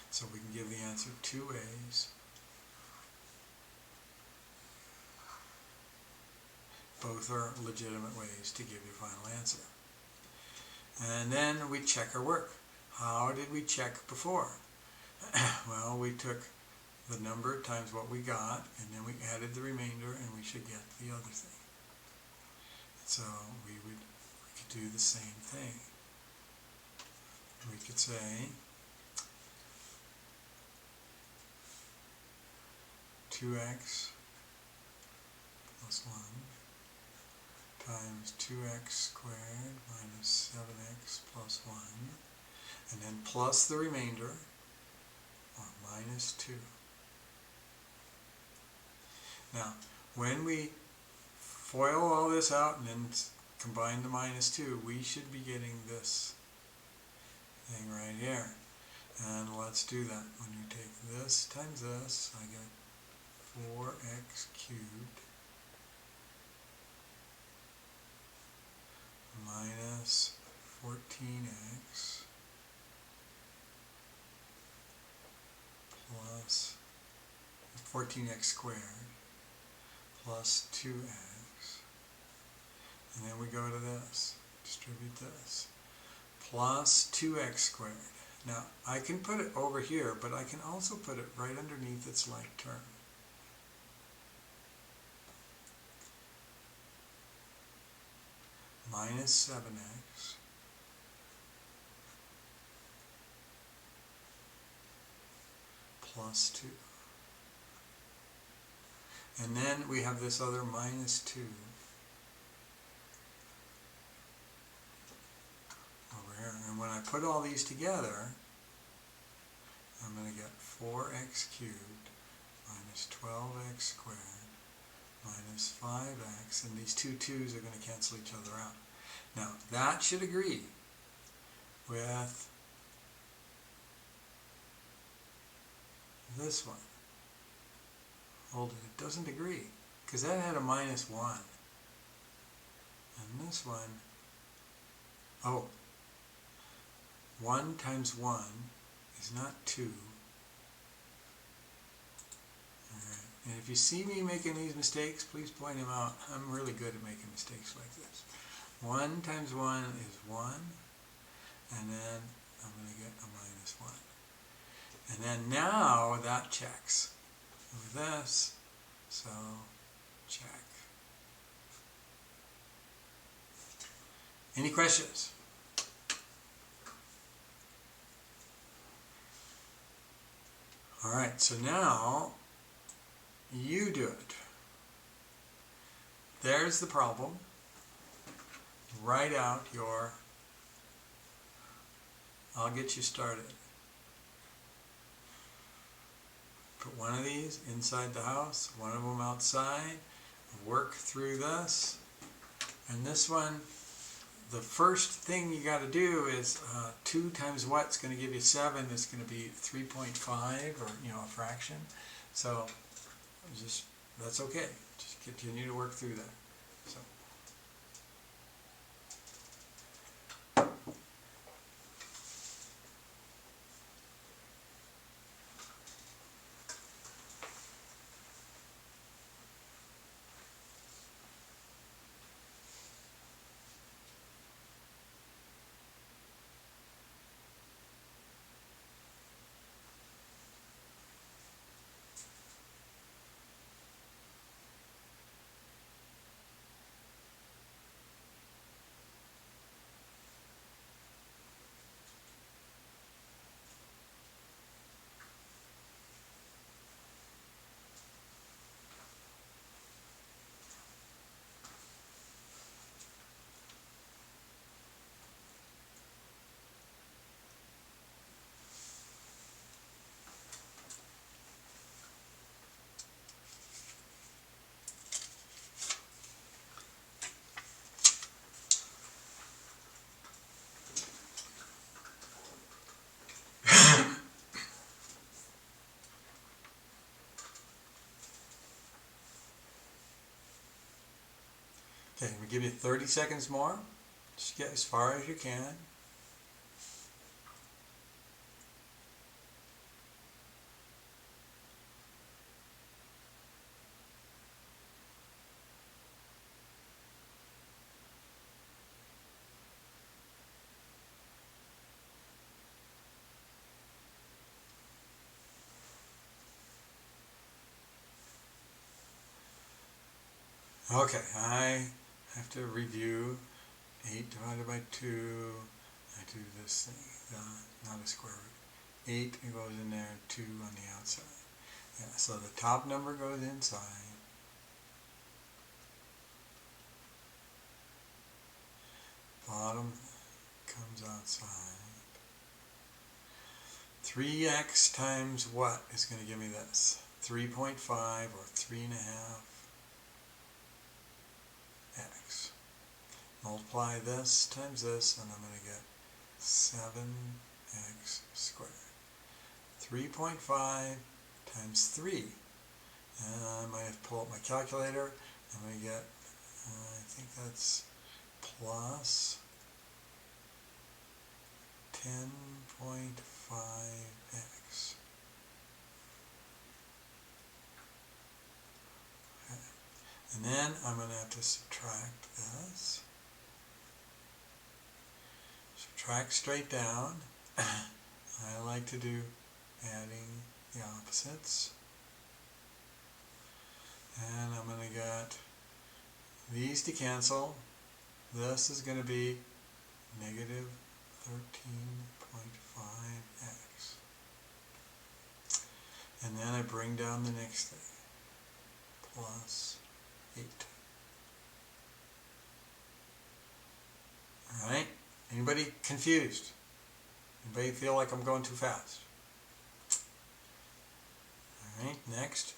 So we can give the answer 2 ways. Both are legitimate ways to give your final answer. And then we check our work. How did we check before? Well, we took the number times what we got, and then we added the remainder, and we should get the other thing. So we could do the same thing. We could say 2x plus 1 times 2x squared minus 7x plus 1, and then plus the remainder, or minus 2. Now, when we FOIL all this out and then combine the minus 2, we should be getting this thing right here. And let's do that. When you take this times this, I get 4x cubed minus 14x plus 14x squared plus 2x, and then we go to this, distribute this, plus 2x squared. Now I can put it over here, but I can also put it right underneath its like term. Minus 7x plus 2. And then we have this other minus 2 over here. And when I put all these together, I'm going to get 4x cubed minus 12x squared minus 5x, and these two 2's are going to cancel each other out. Now, that should agree with this one. Hold it, it doesn't agree, because that had a minus 1. And this one, oh, 1 times 1 is not 2. Alright, and if you see me making these mistakes, please point them out. I'm really good at making mistakes like this. 1 times 1 is 1, and then I'm going to get a minus 1. And then now that checks with this, so check. Any questions? All right, so now you do it. There's the problem. Write out your, I'll get you started. Put one of these inside the house, one of them outside, work through this. And this one, the first thing you got to do is 2 times what's going to give you 7 is going to be 3.5, or a fraction. So just, that's okay. Just continue to work through that. So. Okay, we give you 30 seconds more. Just get as far as you can. Okay, I have to review 8 divided by 2. I do this thing, not a square root. 8 goes in there, 2 on the outside. Yeah, so the top number goes inside. Bottom comes outside. 3x times what is going to give me this? 3.5 or 3.5 x. Multiply this times this, and I'm going to get 7x squared. 3.5 times 3. And I might have to pull up my calculator. I'm going to get, I think that's plus 10.5x. Okay. And then I'm going to have to subtract this. Subtract straight down. I like to do adding the opposites. And I'm going to get these to cancel. This is going to be negative 13.5x. And then I bring down the next thing. Plus 8. Alright? Anybody confused? Anybody feel like I'm going too fast? Alright, next,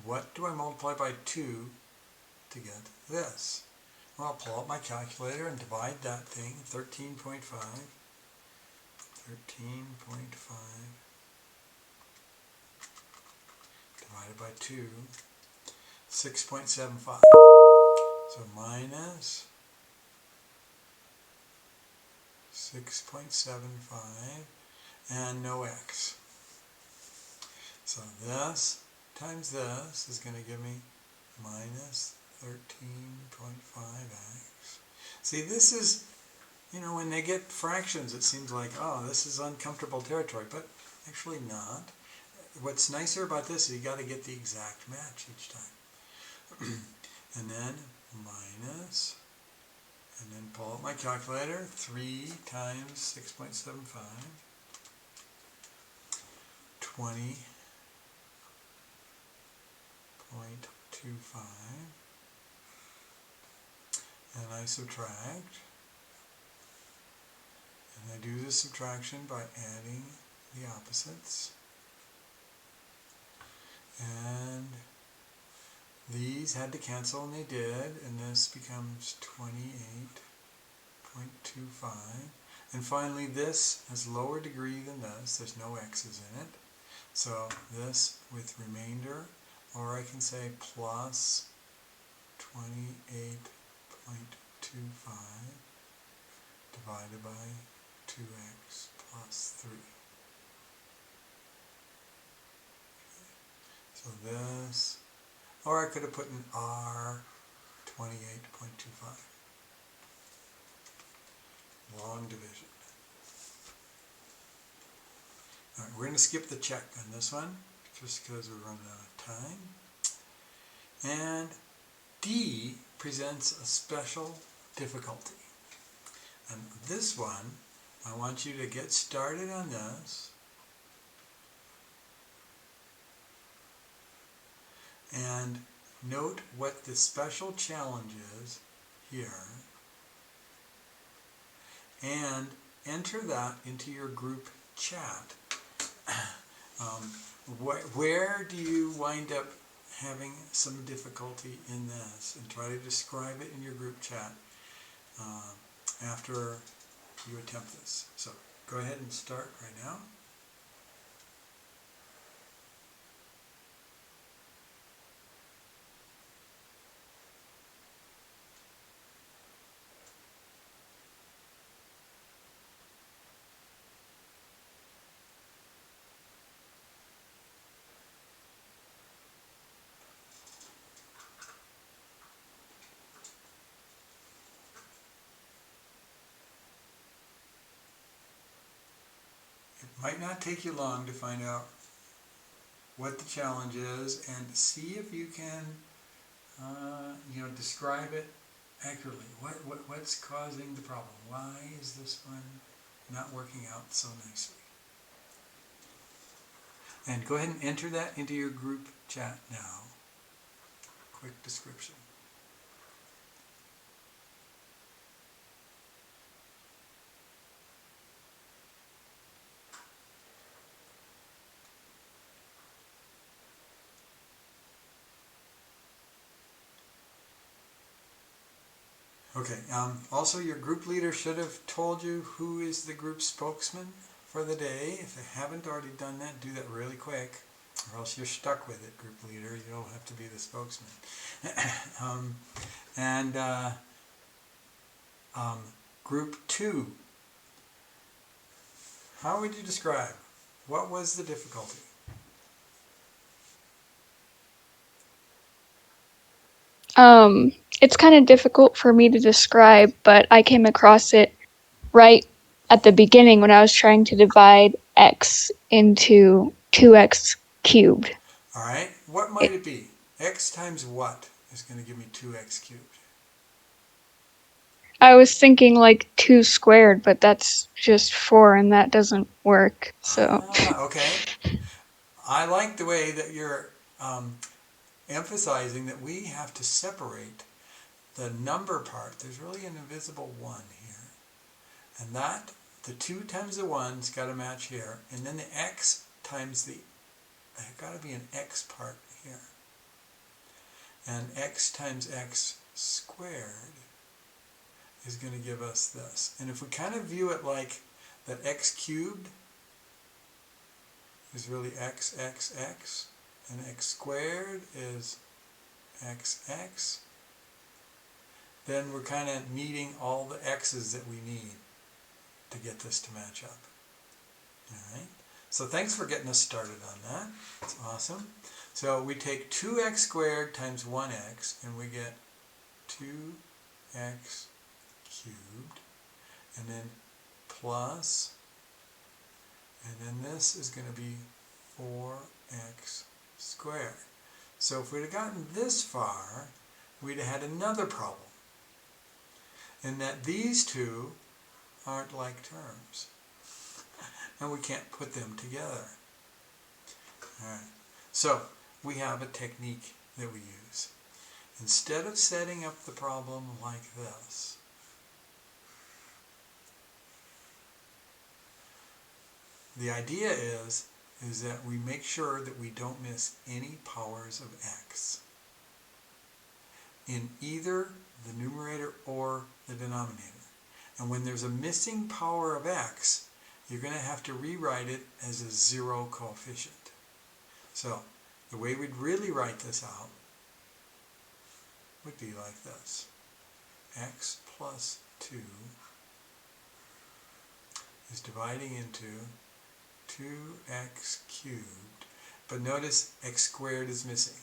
what do I multiply by 2 to get this? Well, I'll pull out my calculator and divide that thing, 13.5. 13.5 divided by 2, 6.75. So minus 6.75 and no x. So this times this is going to give me minus 13.5x. See, this is, you know, when they get fractions, it seems like, oh, this is uncomfortable territory, but actually not. What's nicer about this is you got to get the exact match each time. And then minus, and then pull out my calculator, 3 times 6.75, 20.25, and I subtract, and I do the subtraction by adding the opposites, and these had to cancel, and they did, and this becomes 28.25. And finally, this has lower degree than this. There's no x's in it. So this with remainder, or I can say plus 28.25 divided by 2x plus 3. So this, or I could have put an R, 28.25. Long division. All right, we're going to skip the check on this one, just because we're running out of time. And D presents a special difficulty. And this one, I want you to get started on this. And note what the special challenge is here. And enter that into your group chat. Where do you wind up having some difficulty in this? And try to describe it in your group chat after you attempt this. So go ahead and start right now. Might not take you long to find out what the challenge is and see if you can, describe it accurately. What's causing the problem? Why is this one not working out so nicely? And go ahead and enter that into your group chat now. Quick description. Okay, also your group leader should have told you who is the group spokesman for the day. If they haven't already done that, do that really quick, or else you're stuck with it, group leader. You'll have to be the spokesman. Group 2, how would you describe? What was the difficulty? It's kind of difficult for me to describe, but I came across it right at the beginning when I was trying to divide x into 2x cubed. All right, what might it be? X times what is going to give me 2x cubed? I was thinking like 2 squared, but that's just 4 and that doesn't work. So Okay. I like the way that you're emphasizing that we have to separate the number part. There's really an invisible 1 here. And that, the 2 times the 1's got to match here. And then the x times the there's got to be an x part here. And x times x squared is going to give us this. And if we kind of view it like that x cubed is really x, and x squared is x, then we're kind of needing all the x's that we need to get this to match up. All right. So thanks for getting us started on that. It's awesome. So we take 2x squared times 1x, and we get 2x cubed, and then plus, and then this is going to be 4x squared. So if we'd have gotten this far, we'd have had another problem, in that these two aren't like terms, and we can't put them together. All right. So we have a technique that we use. Instead of setting up the problem like this, the idea is that we make sure that we don't miss any powers of x in either the numerator or the denominator. And when there's a missing power of x, you're going to have to rewrite it as a zero coefficient. So the way we'd really write this out would be like this. X plus 2 is dividing into 2x cubed, but notice x squared is missing.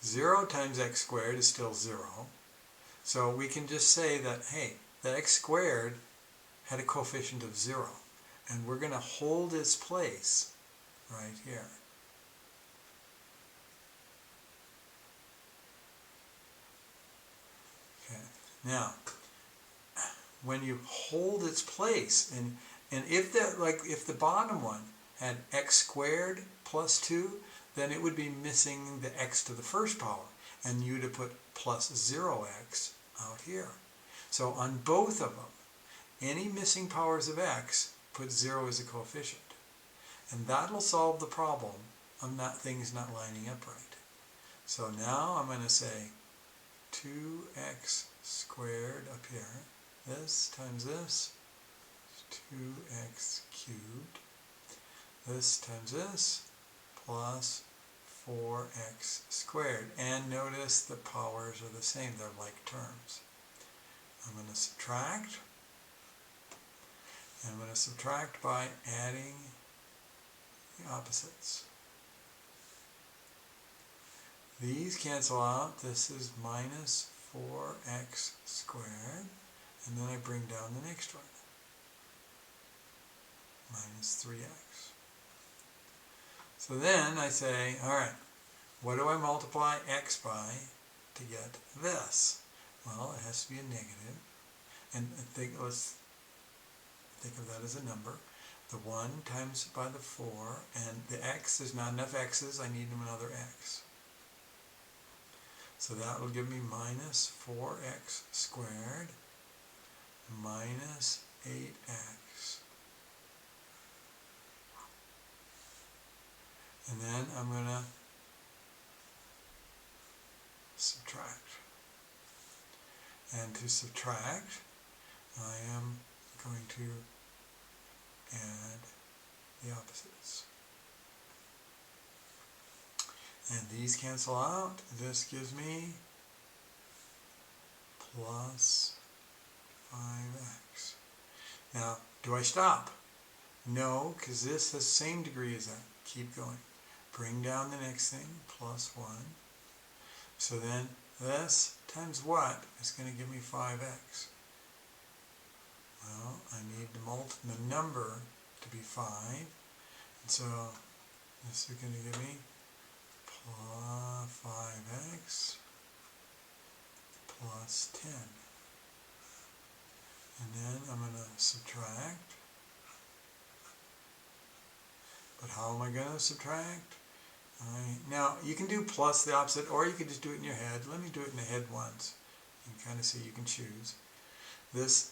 0 times x squared is still 0, so we can just say that, hey, the x squared had a coefficient of 0, and we're going to hold its place right here. Okay. Now, when you hold its place, and if the bottom one had x squared plus 2, then it would be missing the x to the first power, and you'd have put plus 0x out here. So on both of them, any missing powers of x, put 0 as a coefficient. And that'll solve the problem of things not lining up right. So now I'm going to say 2x squared up here. This times this is 2x cubed. This times this plus 4x squared. And notice the powers are the same. They're like terms. I'm going to subtract. And I'm going to subtract by adding the opposites. These cancel out. This is minus 4x squared. And then I bring down the next one. Minus 3x. So then I say, all right, what do I multiply x by to get this? Well, it has to be a negative. And let's think of that as a number. The 1 times by the 4, and the x, there's not enough x's, I need another x. So that will give me minus 4x squared minus 8x. And then I'm going to subtract. And to subtract, I am going to add the opposites. And these cancel out. This gives me plus 5x. Now, do I stop? No, because this has the same degree as that. Keep going. Bring down the next thing, plus 1. So then this times what is going to give me 5x? Well, I need the number to be 5. And so this is going to give me plus 5x plus 10. And then I'm going to subtract. But how am I going to subtract? Now, you can do plus the opposite, or you can just do it in your head. Let me do it in the head once. You can kind of see, you can choose. This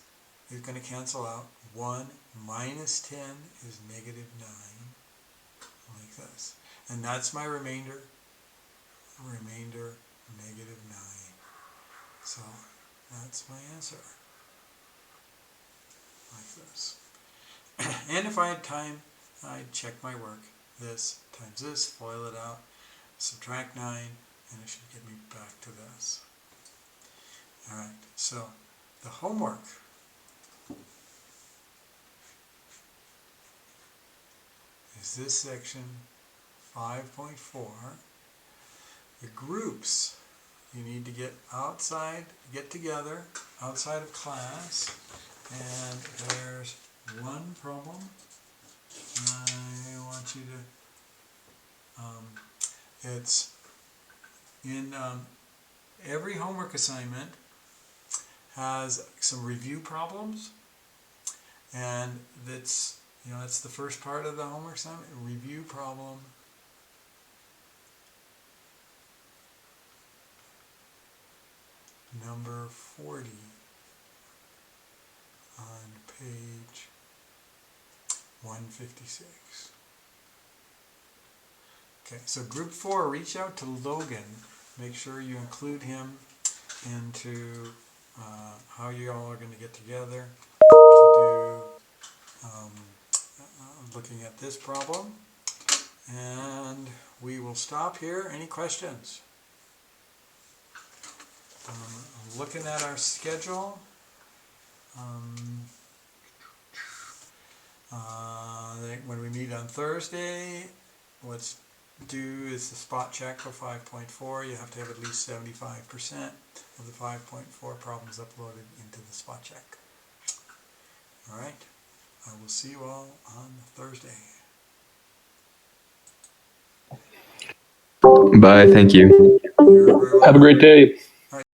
is going to cancel out. 1 minus 10 is negative 9, like this. And that's my remainder. Remainder, negative 9. So that's my answer, like this. And if I had time, I'd check my work. This times this, FOIL it out, subtract 9, and it should get me back to this. Alright, so the homework is this section 5.4. The groups you need to get together outside of class, and there's one problem I want you to, it's in every homework assignment has some review problems, and that's, that's the first part of the homework assignment, review problem. Number 40 on page 156. Okay, so group 4, reach out to Logan. Make sure you include him into how you all are going to get together to do looking at this problem. And we will stop here. Any questions? Looking at our schedule, when we meet on Thursday, what's due is the spot check for 5.4. You have to have at least 75% of the 5.4 problems uploaded into the spot check. All right, I will see you all on Thursday. Bye. Thank you. You're very welcome. Have a great day.